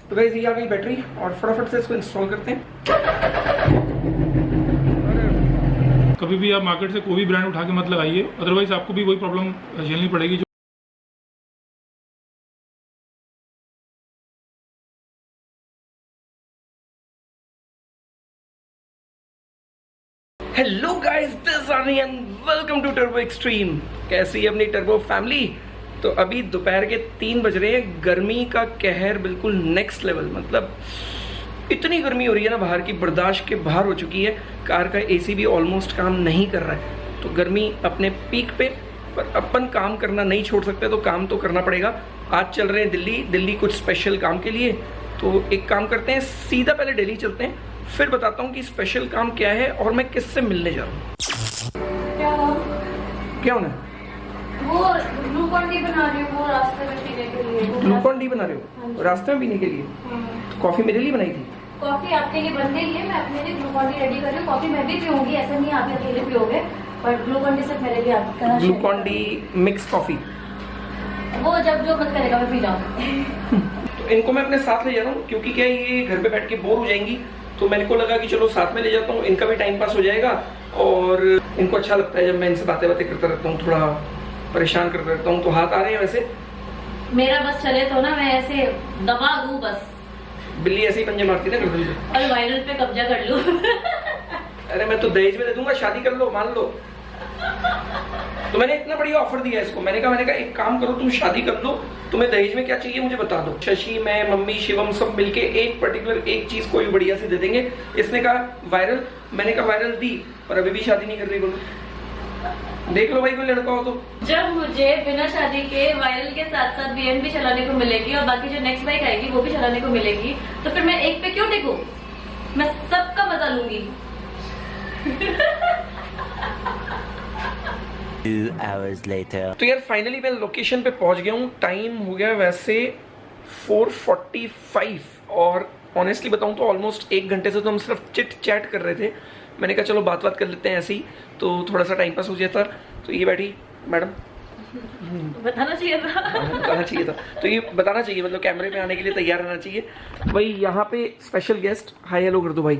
तो गाइस ये आ गई बैटरी और फटाफट से इसको इंस्टॉल करते हैं। कभी भी आप मार्केट से कोई भी ब्रांड उठा के मत लगाइए, अदरवाइज आपको भी वही प्रॉब्लम झेलनी पड़ेगी। Hello guys, this are and welcome to Turbo Extreme. कैसी है अपनी टर्बो फैमिली? तो अभी दोपहर के 3 बज रहे हैं। गर्मी का कहर बिल्कुल नेक्स्ट लेवल, मतलब इतनी गर्मी हो रही है ना बाहर की, बर्दाश्त के बाहर हो चुकी है। कार का एसी भी ऑलमोस्ट काम नहीं कर रहा है, तो गर्मी अपने पीक पे। पर अपन काम करना नहीं छोड़ सकते, तो काम तो करना पड़ेगा। आज चल रहे हैं दिल्ली कुछ स्पेशल काम के लिए। तो एक काम करते हैं, सीधा पहले दिल्ली चलते हैं, फिर बताता हूँ कि स्पेशल काम क्या है और मैं किससे मिलने जा रहा हूँ। क्या होना है? वो ग्लूकॉन डी बना रही हूँ, वो रास्ते में पीने के लिए। ग्लूकॉन डी बना रहे हो रास्ते में पीने के लिए? तो कॉफी मेरे लिए बनाई थी? कॉफी आपके लिए बन गई है, मैं अपने लिए ग्लूकॉन डी रेडी कर रही हूँ। कॉफी मैं भी पीऊंगी, ऐसा नहीं आप अकेले पियोगे, पर ग्लूकॉन डी सिर्फ मेरे लिए आपका। ग्लूकॉन डी मिक्स कॉफी, वो जब जो मन करेगा मैं पी जाऊंगी। तो इनको मैं अपने साथ ले जा रहा हूँ, क्योंकि क्या ये घर पे बैठ के बोर हो जाएंगी, तो मेरे को लगा कि चलो साथ में ले जाता हूँ, इनका भी टाइम पास हो जाएगा और इनको अच्छा लगता है जब मैं इनसे बातें करता रहता हूँ, थोड़ा परेशान करता रहता हूँ। तो हाथ आ रहे हैं वैसे, मेरा बस चले तो ना मैं ऐसे दबा दूं बस। बिल्ली ऐसे ही पंजे मारती है ना गर्दन पे। और वायरल पे कब्जा कर लूं। अरे मैं तो दहेज में दे दूंगा, शादी कर लो, मान लो। तो मैंने इतना बढ़िया ऑफर दिया इसको, मैंने कहा एक काम करो, तुम शादी कर लो, तुम्हें दहेज में क्या चाहिए मुझे बता दो। शशि, मैं, मम्मी, शिवम सब मिलके एक पर्टिकुलर एक चीज कोई बढ़िया से दे देंगे। इसने कहा वायरल, मैंने कहा वायरल दी, पर अभी भी शादी नहीं कर रही। बोलो देख लो भाई, कोई लड़का हो तो। जब मुझे बिना शादी के वायरल के साथ साथ बीएन भी चलाने को मिलेगी और बाकी जो नेक्स्ट बाइक आएगी वो भी चलाने को मिलेगी, तो फिर मैं एक पे क्यों टिकूं? मैं सबका मजा लूंगी। 2 hours later. तो यार फाइनली मैं लोकेशन पे पहुंच गया हूँ। टाइम हो गया वैसे 4:45 और ऑनेस्टली बताऊं तो ऑलमोस्ट 1 घंटे से तो हम सिर्फ चिट चैट कर रहे थे। मैंने कहा चलो बात कर लेते हैं ऐसे ही, तो थोड़ा सा टाइम पास हो जाता। तो ये बैठी मैडम, बताना चाहिए था। बताना चाहिए था, तो ये बताना चाहिए, मतलब कैमरे में आने के लिए तैयार रहना चाहिए। भाई यहाँ पे स्पेशल गेस्ट, हाय हेलो कर दो भाई।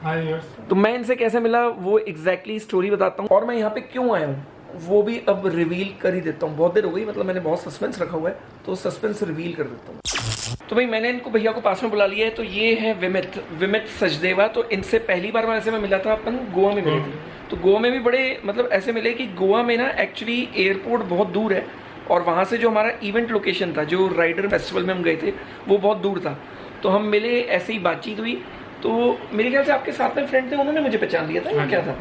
हाय। तो मैं इनसे कैसे मिला वो एग्जैक्टली स्टोरी बताता हूँ, और मैं यहाँ पे क्यों आया हूँ वो भी अब रिवील कर ही देता हूँ। बहुत देर हो गई, मतलब मैंने बहुत सस्पेंस रखा हुआ है, तो सस्पेंस रिवील कर देता हूँ। तो भाई मैंने इनको भैया को पास में बुला लिया है। तो ये है विमित सचदेवा। तो इनसे पहली बार वैसे मैं मिला था, अपन गोवा में मिले थे। तो गोवा में भी बड़े मतलब ऐसे मिले कि गोवा में ना एक्चुअली एयरपोर्ट बहुत दूर है, और वहाँ से जो हमारा इवेंट लोकेशन था, जो राइडर फेस्टिवल में हम गए थे, वो बहुत दूर था। तो हम मिले, ऐसे ही बातचीत हुई। तो मेरे ख्याल से आपके साथ में फ्रेंड थे, उन्होंने मुझे पहचान लिया था। क्या था?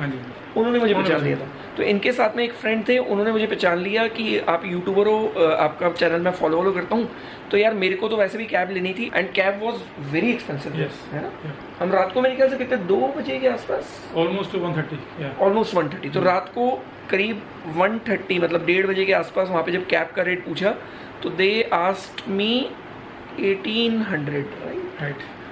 उन्होंने मुझे पहचान लिया था। तो इनके साथ में एक फ्रेंड थे, उन्होंने मुझे पहचान लिया कि आप यूट्यूबर हो, आपका चैनल मैं फॉलो करता हूँ। तो यार मेरे को तो वैसे भी कैब लेनी थी, and cab was very expensive, है ना? हम रात को मेरे ख्याल से कितने 2 बजे के आसपास, ऑलमोस्ट 1:30। तो रात को करीब 1:30 मतलब 1:30 बजे के आसपास वहाँ पे जब कैब का रेट पूछा, तो दे आस्क्ड मी 1800,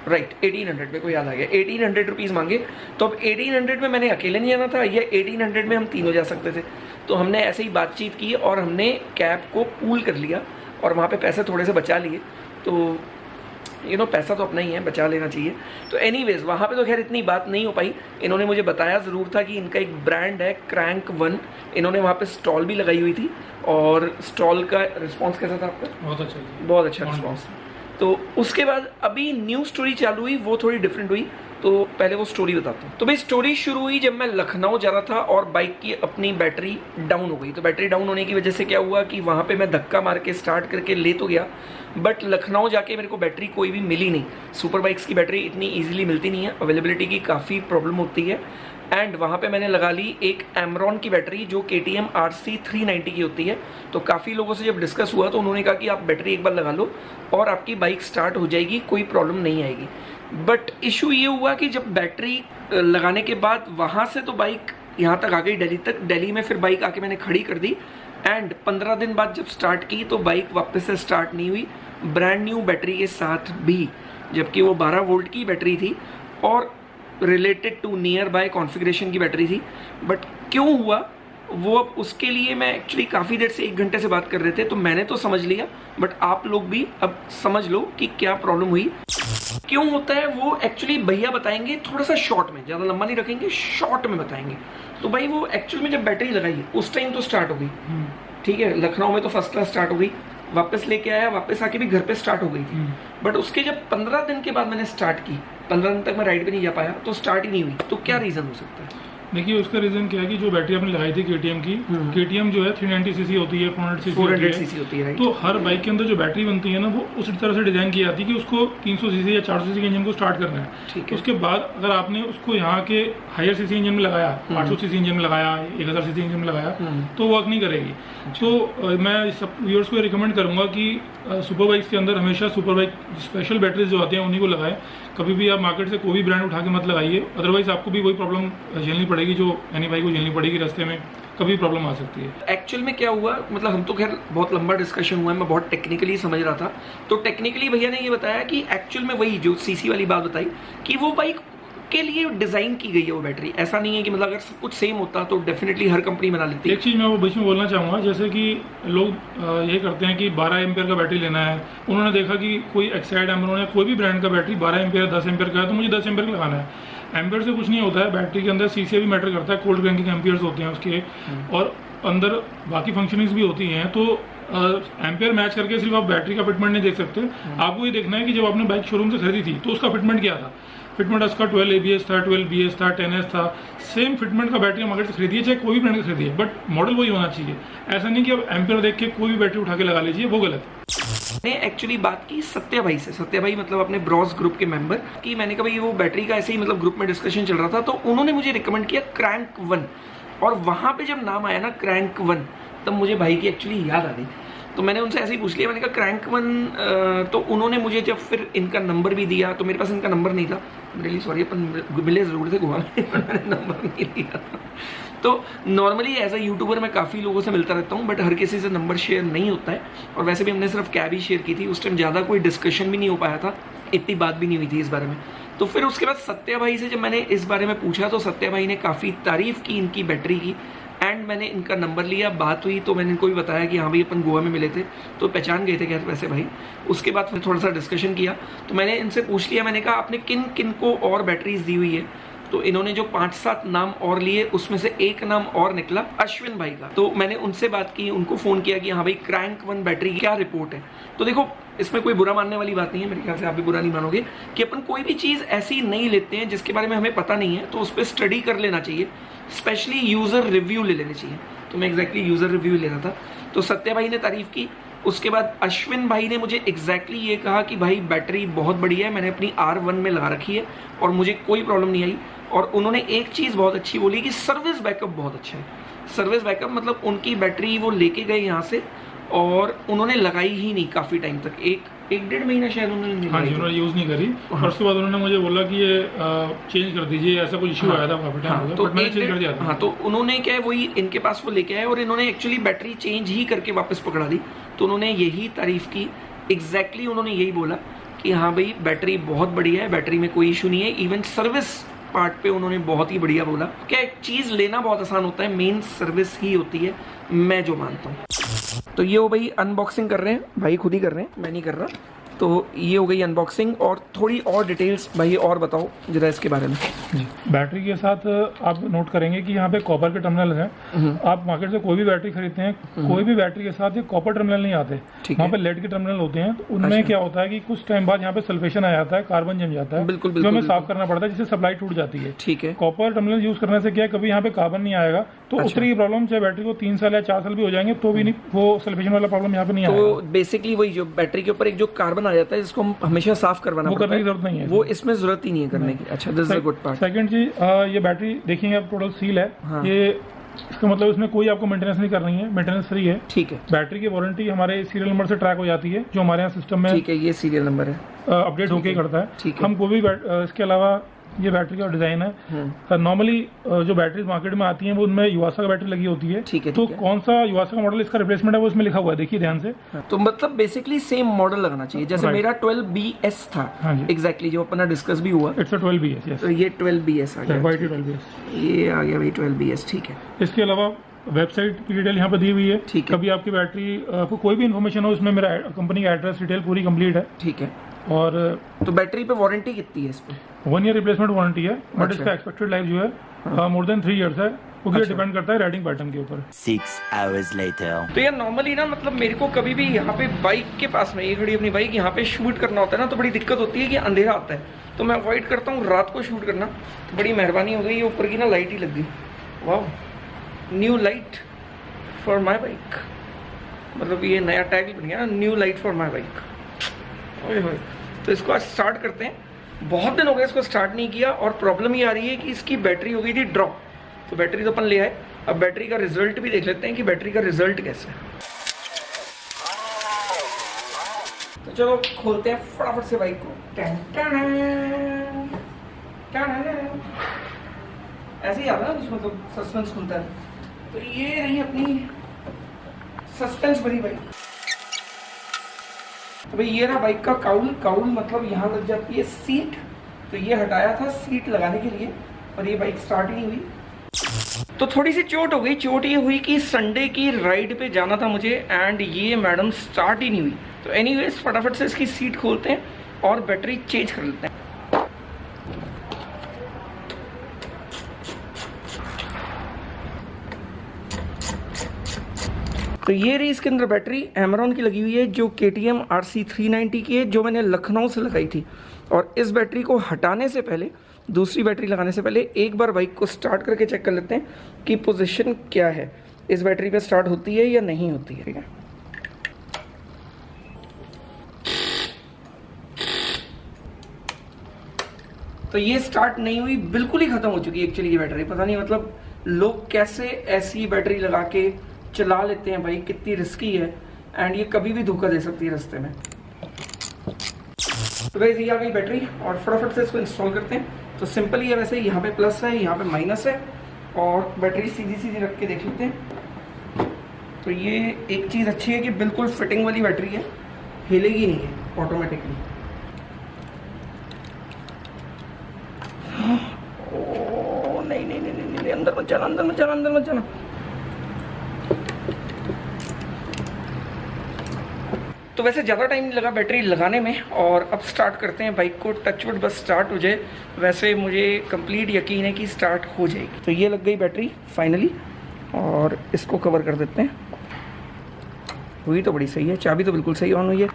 राइट 1800 मेरे को याद आ गया, 1800 रुपीज़ मांगे। तो अब 1800 में मैंने अकेले नहीं जाना था, ये 1800 में हम तीनों जा सकते थे। तो हमने ऐसे ही बातचीत की और हमने कैब को पूल कर लिया और वहाँ पे पैसे थोड़े से बचा लिए। तो पैसा तो अपना ही है, बचा लेना चाहिए। तो एनीवेज वहाँ पे तो खैर इतनी बात नहीं हो पाई। इन्होंने मुझे बताया ज़रूर था कि इनका एक ब्रांड है क्रैंक 1, इन्होंने वहाँ पे स्टॉल भी लगाई हुई थी, और स्टॉल का रिस्पॉन्स कैसा था आपका? बहुत अच्छा रिस्पॉन्स। तो उसके बाद अभी न्यू स्टोरी चालू हुई, वो थोड़ी डिफरेंट हुई। तो पहले वो स्टोरी बताता हूँ। तो भाई स्टोरी शुरू हुई जब मैं लखनऊ जा रहा था और बाइक की अपनी बैटरी डाउन हो गई। तो बैटरी डाउन होने की वजह से क्या हुआ कि वहाँ पे मैं धक्का मार के स्टार्ट करके ले तो गया, बट लखनऊ जाके मेरे को बैटरी कोई भी मिली नहीं। सुपर बाइक्स की बैटरी इतनी ईजिली मिलती नहीं है, अवेलेबिलिटी की काफ़ी प्रॉब्लम होती है। एंड वहाँ पे मैंने लगा ली एक एमरॉन की बैटरी जो KTM RC 390 की होती है। तो काफ़ी लोगों से जब डिस्कस हुआ तो उन्होंने कहा कि आप बैटरी एक बार लगा लो और आपकी बाइक स्टार्ट हो जाएगी, कोई प्रॉब्लम नहीं आएगी। बट इशू ये हुआ कि जब बैटरी लगाने के बाद वहाँ से तो बाइक यहाँ तक आ गई, दिल्ली तक। दिल्ली में फिर बाइक आके मैंने खड़ी कर दी, एंड 15 दिन बाद जब स्टार्ट की तो बाइक वापस से स्टार्ट नहीं हुई, ब्रांड न्यू बैटरी के साथ भी, जबकि वो 12 वोल्ट की बैटरी थी और related to nearby configuration की बैटरी थी। बट क्यों हुआ वो अब उसके लिए मैं एक्चुअली काफ़ी देर से 1 घंटे से बात कर रहे थे, तो मैंने तो समझ लिया, बट आप लोग भी अब समझ लो कि क्या प्रॉब्लम हुई, क्यों होता है। वो एक्चुअली भैया बताएंगे थोड़ा सा शॉर्ट में, ज़्यादा लंबा नहीं रखेंगे, शॉर्ट में बताएंगे। तो भाई वो एक्चुअल में जब बैटरी लगाई उस टाइम तो स्टार्ट हो गई, ठीक है, लखनऊ में तो फर्स्ट क्लास स्टार्ट हो गई, वापस लेके आया, वापस आके भी घर पे स्टार्ट हो गई थी। बट उसके जब 15 दिन के बाद मैंने स्टार्ट की, 15 दिन तक मैं राइड पे नहीं जा पाया, तो स्टार्ट ही नहीं हुई। तो क्या रीज़न हो सकता है? देखिए उसका रीजन क्या है कि जो बैटरी आपने लगाई थी केटीएम की, केटीएम जो है 390 सीसी होती है, 400 सीसी होती है, तो हर बाइक के अंदर जो बैटरी बनती है ना वो उस तरह से डिजाइन की जाती है कि उसको 300 सीसी या 400 सीसी के इंजन को स्टार्ट करना है। ठीक है। उसके बाद अगर आपने उसको यहाँ के हायर सीसी इंजन में लगाया, 800 सीसी इंजन में लगाया, 1000 सीसी इंजन में लगाया, तो वर्क नहीं करेगी। तो मैं सब व्यूअर्स को रिकमेंड करूंगा कि सुपर बाइक्स के अंदर हमेशा सुपर बाइक स्पेशल बैटरीज जो आती हैं उन्हीं को लगाएं। कभी भी आप मार्केट से कोई भी ब्रांड उठा के मत लगाइए, अदरवाइज आपको भी वही प्रॉब्लम झेलनी पड़ेगी जो एनी भाई को झेलनी पड़ेगी, रास्ते में कभी प्रॉब्लम आ सकती है। एक्चुअल में क्या हुआ, मतलब हम तो खैर बहुत लंबा डिस्कशन हुआ है, मैं बहुत टेक्निकली समझ रहा था। तो टेक्निकली भैया ने ये बताया कि एक्चुअल में वही जो सीसी वाली बात बताई कि वो बाइक के लिए डिजाइन की गई है वो बैटरी। ऐसा नहीं है कि मतलब अगर सब कुछ सेम होता तो डेफिनेटली हर कंपनी बना लेती। एक चीज़ मैं वो बीच में बोलना चाहूँगा, जैसे कि लोग ये करते हैं कि 12 एम्पियर का बैटरी लेना है, उन्होंने देखा कि कोई एक्साइड एम्पियर या कोई भी ब्रांड का बैटरी 12 एम्पियर 10 एम्पियर का है, तो मुझे 10 एम्पियर लगाना है। एम्पियर से कुछ नहीं होता है, बैटरी के अंदर सीसी भी मैटर करता है, कोल्ड क्रैंकिंग एम्पियर्स होते हैं उसके, और अंदर बाकी फंक्शनिंग्स भी होती हैं। तो एम्पियर मैच करके सिर्फ आप बैटरी का फिटमेंट नहीं देख सकते, आपको ये देखना है कि जब आपने बाइक शोरूम से खरीदी थी तो उसका फिटमेंट क्या था। फिटमेंट उसका 12 ABS था, 12 BS था, 10S था, सेम फिटमेंट का बैटरी मार्केट से खरीदिए, चाहे कोई भी ब्रांड का खरीदिए, बट मॉडल वही होना चाहिए। ऐसा नहीं कि आप एम्पियर देख के कोई भी बैटरी उठा के लगा लीजिए, वो गलत है। मैंने एक्चुअली बात की सत्या भाई से, सत्या भाई मतलब अपने ब्रॉस ग्रुप के मेंबर की। मैंने कहा भाई वो बैटरी का ऐसे ही मतलब ग्रुप में डिस्कशन चल रहा था, तो उन्होंने मुझे रिकमेंड किया क्रैंक 1, और वहाँ पे जब नाम आया ना क्रैंक 1, तब मुझे भाई की एक्चुअली याद आ गई। तो मैंने उनसे ऐसे ही पूछ लिया, मैंने कहा क्रैंक 1, तो उन्होंने मुझे जब फिर इनका नंबर भी दिया, तो मेरे पास इनका नंबर नहीं था, रियली सॉरी, अपन मिले ज़रूर थे गोवा में, पर मैंने नंबर नहीं लिया था। तो नॉर्मली एज अ यूट्यूबर मैं काफ़ी लोगों से मिलता रहता हूँ, बट हर किसी से नंबर शेयर नहीं होता है। और वैसे भी हमने सिर्फ कैब ही शेयर की थी, उस टाइम ज़्यादा कोई डिस्कशन भी नहीं हो पाया था, इतनी बात भी नहीं हुई थी इस बारे में। तो फिर उसके बाद सत्या भाई से जब मैंने इस बारे में पूछा, तो सत्या भाई ने काफ़ी तारीफ़ की इनकी बैटरी की, एंड मैंने इनका नंबर लिया, बात हुई, तो मैंने इनको भी बताया कि हाँ भाई अपन गोवा में मिले थे, तो पहचान गए थे क्या वैसे भाई। उसके बाद फिर थोड़ा सा डिस्कशन किया, तो मैंने इनसे पूछ लिया, मैंने कहा आपने किन किन को और बैटरीज दी हुई है। तो इन्होंने जो 5-7 नाम और लिए, उसमें से एक नाम और निकला अश्विन भाई का। तो मैंने उनसे बात की, उनको फ़ोन किया कि हाँ भाई क्रैंक 1 बैटरी की क्या रिपोर्ट है। तो देखो इसमें कोई बुरा मानने वाली बात नहीं है, मेरे ख्याल से आप भी बुरा नहीं मानोगे, कि अपन कोई भी चीज़ ऐसी नहीं लेते हैं जिसके बारे में हमें पता नहीं है, तो उस पर स्टडी कर लेना चाहिए, स्पेशली यूज़र रिव्यू ले लेने चाहिए। तो मैं एग्जैक्टली यूज़र रिव्यू ले रहा था, तो सत्या भाई ने तारीफ़ की। उसके बाद अश्विन भाई ने मुझे एग्जैक्टली ये कहा कि भाई बैटरी बहुत बढ़िया है, मैंने अपनी R1 में लगा रखी है और मुझे कोई प्रॉब्लम नहीं आई। और उन्होंने एक चीज़ बहुत अच्छी बोली कि सर्विस बैकअप बहुत अच्छा है। सर्विस बैकअप मतलब उनकी बैटरी वो लेके गए यहाँ से और उन्होंने लगाई ही नहीं काफ़ी टाइम तक, एक डेढ़ महीना शायद उन्होंने हाँ जी, उन्होंने यूज़ नहीं करी। और उसके बाद उन्होंने मुझे बोला कि ये चेंज कर दीजिए, ऐसा कुछ इशू आया था काफ़ी टाइम हो गया, बट मैंने चेंज कर दिया था। हाँ, तो उन्होंने क्या है वही इनके पास वो लेके आए और इन्होंने एक्चुअली बैटरी चेंज ही करके वापस पकड़ा दी। तो उन्होंने यही तारीफ़ की, एग्जैक्टली उन्होंने यही बोला कि हाँ भाई बैटरी बहुत बढ़िया है, बैटरी में कोई इशू नहीं है। इवन सर्विस पार्ट पे उन्होंने बहुत ही बढ़िया बोला। क्या एक चीज़ लेना बहुत आसान होता है, मेन सर्विस ही होती है, मैं जो मानता हूँ। तो ये हो भाई अनबॉक्सिंग कर रहे हैं, भाई खुद ही कर रहे हैं, मैं नहीं कर रहा। तो ये हो गई अनबॉक्सिंग, और थोड़ी और डिटेल्स भाई और बताओ जरा इसके बारे में। जी, बैटरी के साथ आप नोट करेंगे कि यहाँ पे कॉपर के टर्मिनल हैं। आप मार्केट से कोई भी बैटरी खरीदते हैं, कोई भी बैटरी के साथ ये कॉपर टर्मिनल नहीं आते, वहाँ पे लेड के टर्मिनल होते हैं। तो उनमें क्या होता है कि कुछ टाइम बाद यहाँ पे सल्फेशन आ जाता है, कार्बन जम जाता है, बिल्कुल जो हमें साफ करना पड़ता है, जिससे सप्लाई टूट जाती है। ठीक है। कॉपर टर्मिनल यूज करने से क्या है, कभी यहाँ पे कार्बन नहीं आएगा, तो उस तरह की प्रॉब्लम, चाहे बैटरी को 3 साल या 4 साल भी हो जाएंगे तो भी नहीं, वो सल्फेशन वाला प्रॉब्लम यहाँ पे नहीं आएगा। तो बेसिकली वही जो बैटरी के ऊपर एक जो कार्बन आ जाता है जिसको हम हमेशा साफ करवाना वो करने की जरूरत नहीं है, वो इसमें जरूरत ही नहीं है करने की। अच्छा, this is a good part. Second चीज, ये बैटरी देखेंगे आप, टोटल सील है। ये इसका मतलब इसमें कोई आपको मेंटेनेंस नहीं करनी है, मेंटेनेंस फ्री है। ठीक है। बैटरी की वारंटी हमारे सीरियल नंबर से ट्रैक हो जाती है, जो हमारे यहाँ सिस्टम में, ठीक है, ये सीरियल नंबर है, अपडेट होके करता है। ठीक है। हम कोई भी इसके अलावा ये बैटरी का डिजाइन है, नॉर्मली जो बैटरीज मार्केट में आती हैं वो उनमें युवासा का बैटरी लगी होती है। ठीक है। तो कौन सा युवासा का मॉडल इसका रिप्लेसमेंट है वो इसमें लिखा हुआ है, देखिए ध्यान से। तो मतलब बेसिकली सेम मॉडल लगना चाहिए, जैसे मेरा 12BS था। हाँ जी, एग्जैक्टली जो अपना डिस्कस भी हुआ। It's 12BS। तो ये 12BS आ गया, YT 12BS, ये आ गया भाई 12BS। ठीक है। इसके अलावा वेबसाइट की डिटेल यहाँ पे दी हुई है। ठीक है। कभी आपकी बैटरी आपको कोई भी इन्फॉर्मेशन हो, इसमें मेरा कंपनी का एड्रेस डिटेल पूरी कंप्लीट है। ठीक है। और तो बैटरी पे वारंटी कितनी है इस पे? 1 ईयर रिप्लेसमेंट वारंटी है, बट अच्छा। इसका एक्सपेक्टेड लाइफ जो है मोर देन 3 ईयर्स है, क्योंकि अच्छा। डिपेंड करता है राइडिंग पैटर्न के ऊपर। 6 hours later. तो यार नॉर्मली ना मतलब मेरे को कभी भी यहाँ पे बाइक के पास में, ये खड़ी अपनी बाइक, यहाँ पे शूट करना होता है ना तो बड़ी दिक्कत होती है कि अंधेरा आता है, तो मैं अवॉइड करता हूँ रात को शूट करना। तो बड़ी मेहरबानी हो गई, ये ऊपर की ना लाइट ही लग गई। वाह, new light for my bike, मतलब ये नया टैग बन गया ना, new light for my bike. ओए होए। तो इसको आज स्टार्ट करते हैं। बहुत दिन हो गए इसको स्टार्ट नहीं किया, और प्रॉब्लम ये आ रही है कि इसकी बैटरी हो गई थी ड्रॉप। तो बैटरी तो अपन ले आए, अब बैटरी का रिजल्ट भी देख लेते हैं कि बैटरी का रिजल्ट कैसा है। तो चलो खोलते हैं फटाफट से बाइक को। ऐसे ही आता है ना, मतलब सस्पेंस खुलता है। तो ये रही अपनी सस्पेंस भरी बाइक। तो भाई ये रहा बाइक का काउल। काउल मतलब यहाँ लग जाती है सीट, तो ये हटाया था सीट लगाने के लिए, और ये बाइक स्टार्ट ही नहीं हुई। तो थोड़ी सी चोट हो गई। चोट ये हुई कि संडे की राइड पे जाना था मुझे, एंड ये मैडम स्टार्ट ही नहीं हुई। तो एनीवेज फटाफट से इसकी सीट खोलते हैं और बैटरी चेंज कर लेते हैं। तो ये रही इसके अंदर बैटरी, एमरॉन की लगी हुई है, जो KTM RC 390 की है, जो मैंने लखनऊ से लगाई थी। और इस बैटरी को हटाने से पहले, दूसरी बैटरी लगाने से पहले, एक बार बाइक को स्टार्ट करके चेक कर लेते हैं कि पोजीशन क्या है, इस बैटरी पे स्टार्ट होती है या नहीं होती है। ठीक है, तो ये स्टार्ट नहीं हुई, बिल्कुल ही खत्म हो चुकी है एक्चुअली ये बैटरी। पता नहीं मतलब लोग कैसे ऐसी बैटरी लगा के चला लेते हैं भाई, कितनी रिस्की है, एंड ये कभी भी धोखा दे सकती है रास्ते में। तो गाइस ये आ गई बैटरी, और फटाफट से इसको इंस्टॉल करते हैं। तो सिंपल ही है, वैसे यहाँ पे प्लस है, यहाँ पे माइनस है, और बैटरी सीधी सीधी रख के देख लेते हैं। तो ये एक चीज़ अच्छी है कि बिल्कुल फिटिंग वाली बैटरी है, हिलेगी नहीं है ऑटोमेटिकली। ओ नहीं नहीं नहीं नहीं नहीं, अंदर मत जाना, अंदर मत जाना, अंदर मत जाना। तो वैसे ज़्यादा टाइम नहीं लगा बैटरी लगाने में, और अब स्टार्ट करते हैं बाइक को। टचवुड बस स्टार्ट हो जाए, वैसे मुझे कंप्लीट यकीन है कि स्टार्ट हो जाएगी। तो ये लग गई बैटरी फाइनली, और इसको कवर कर देते हैं। हुई तो बड़ी सही है, चाबी तो बिल्कुल सही ऑन हुई है।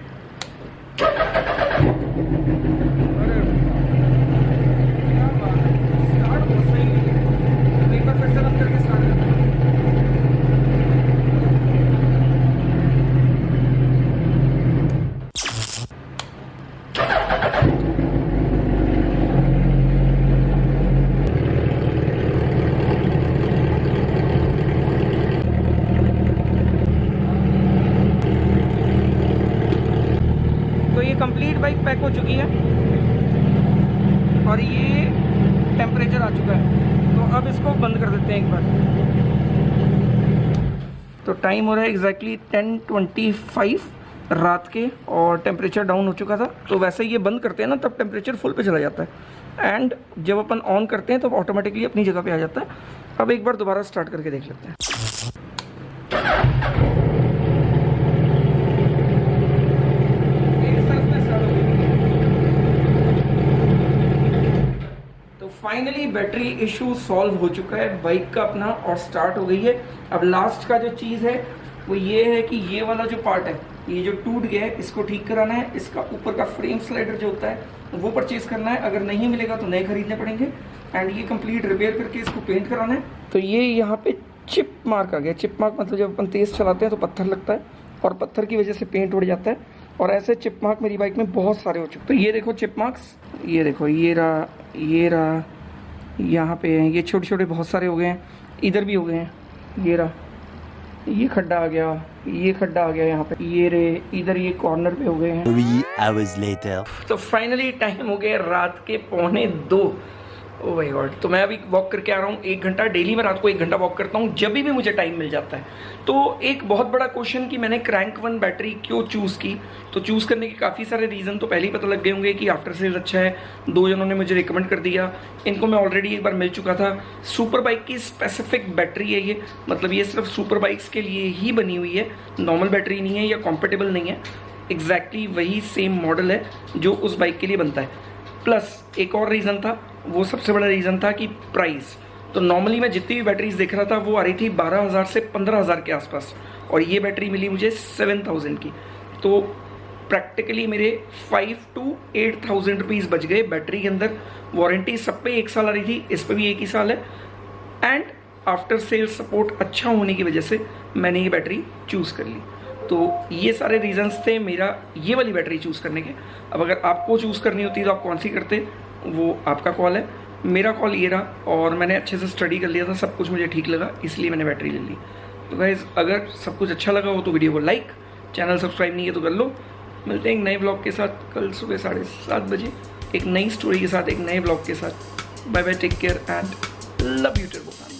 कंप्लीट बाइक पैक हो चुकी है, और ये टेम्परेचर आ चुका है। तो अब इसको बंद कर देते हैं एक बार। तो टाइम हो रहा है एग्जैक्टली 10:25 रात के, और टेम्परेचर डाउन हो चुका था। तो वैसे ये बंद करते हैं ना, तब टेम्परेचर फुल पे चला जाता है, एंड जब अपन ऑन करते हैं तब ऑटोमेटिकली अपनी जगह पे आ जाता है। अब एक बार दोबारा स्टार्ट करके देख लेते हैं। फाइनली बैटरी इशू सॉल्व हो चुका है बाइक का अपना, और स्टार्ट हो गई है। अब लास्ट का जो चीज़ है वो ये है कि ये वाला जो पार्ट है, ये जो टूट गया है, इसको ठीक कराना है। इसका ऊपर का फ्रेम स्लाइडर जो होता है वो परचेज करना है, अगर नहीं मिलेगा तो नए खरीदने पड़ेंगे। एंड ये कंप्लीट रिपेयर करके इसको पेंट कराना है। तो ये यहाँ पे चिप मार्क आ गया। चिप मार्क मतलब जब अपन तेज़ चलाते हैं तो पत्थर लगता है, और पत्थर की वजह से पेंट उड़ जाता है, और ऐसे चिप मार्क मेरी बाइक में बहुत सारे हो चुके। तो ये देखो चिप मार्क्स, ये देखो, ये रहा, ये रहा, यहाँ पे हैं, ये छोटे छोटे बहुत सारे हो गए हैं, इधर भी हो गए हैं, ये रहा, ये खड्डा आ गया, ये खड्डा आ गया यहाँ पे, ये रे, इधर ये कॉर्नर पे हो गए हैं। 3 hours later. तो फाइनली टाइम हो गया रात के 1:45, ओह माय गॉड। तो मैं अभी वॉक करके आ रहा हूँ 1 घंटा डेली, मैं रात को 1 घंटा वॉक करता हूँ जब भी मुझे टाइम मिल जाता है। तो एक बहुत बड़ा क्वेश्चन कि मैंने क्रैंक 1 बैटरी क्यों चूज़ की, तो चूज़ करने के काफ़ी सारे रीज़न तो पहले ही पता लग गए होंगे कि आफ्टर सेल्स अच्छा है, 2 जनों ने मुझे रिकमेंड कर दिया, इनको मैं ऑलरेडी एक बार मिल चुका था। सुपर बाइक की स्पेसिफिक बैटरी है ये, मतलब ये सिर्फ सुपर बाइक्स के लिए ही बनी हुई है, नॉर्मल बैटरी नहीं है या कॉम्पेटेबल नहीं है, एग्जैक्टली वही सेम मॉडल है जो उस बाइक के लिए बनता है। प्लस एक और रीज़न था, वो सबसे बड़ा रीज़न था कि प्राइस। तो नॉर्मली मैं जितनी भी बैटरीज देख रहा था वो आ रही थी 12,000 से 15,000 के आसपास, और ये बैटरी मिली मुझे 7,000 की। तो प्रैक्टिकली मेरे 5 to 8,000 रुपीज़ बच गए बैटरी के अंदर। वारंटी सब पे 1 साल आ रही थी, इस पे भी 1 ही साल है, एंड आफ्टर सेल सपोर्ट अच्छा होने की वजह से मैंने ये बैटरी चूज़ कर ली। तो ये सारे रीजंस थे मेरा ये वाली बैटरी चूज़ करने के। अब अगर आपको चूज़ करनी होती तो आप कौन सी करते, वो आपका कॉल है। मेरा कॉल ये रहा, और मैंने अच्छे से स्टडी कर लिया था, सब कुछ मुझे ठीक लगा, इसलिए मैंने बैटरी ले ली। तो गाइज़ अगर सब कुछ अच्छा लगा हो तो वीडियो को लाइक, चैनल सब्सक्राइब नहीं है तो कर लो। मिलते हैं एक नए ब्लॉग के साथ कल सुबह 7:30 बजे, एक नई स्टोरी के साथ, एक नए ब्लॉग के साथ। Bye bye, take care and love you turbo.